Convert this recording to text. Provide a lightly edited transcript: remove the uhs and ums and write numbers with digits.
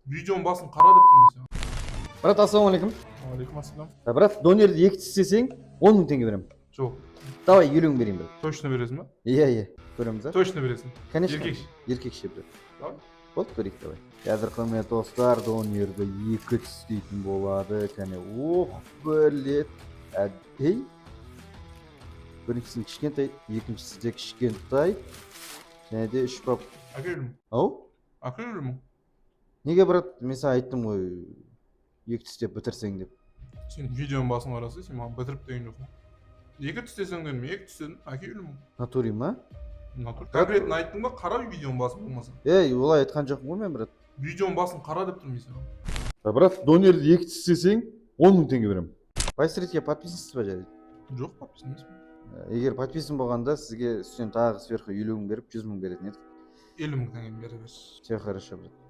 Видеоның басын қара деп тұрмын саған. Брат, ассалаумалейкум. Алейкум ассалам. Брат, донерді 2 істесең 10 000 теңге беремін. Жоқ. Давай 50 000 берейін, брат. Точно бересің ба? Иә. Көреміз, а? Точно бересің. Конечно. Еркекше. брат. Давай. Болды, көрейік, давай. Қазір құрметті достар, донерді 2 істейтін болады. Кәне, бөлет. Әдей. Біріншісін кішкентай, екіншісі де кішкентай. Және де 3 бап. Әкелім. Ау? Әкелім. Неге, брат, мен саған айттым ғой, 2 істеп бітірсең деп. Сен видеоның басын қараса, сен маған бітіріп деген жоқсың. 2 істесең дедім, 2 істедім, әкелім. Натури ма? Натур. Конкретно айттың ба, қара видеоның басын болмаса. Олай айтқан жоқпын ғой мен, брат. Видеоның басын қара деп тұрмын саған. Брат, донерді 2 істесең 10 000 теңге беремін. Байсыретке подписансыз ба жарайды? Жоқ, подписан емеспін. Егер подписан болғанда сізге үстінен тағы сверху 50 000 беріп 100 000 беретін едік. 50 000 теңгені бере берші. Все хорошо, брат.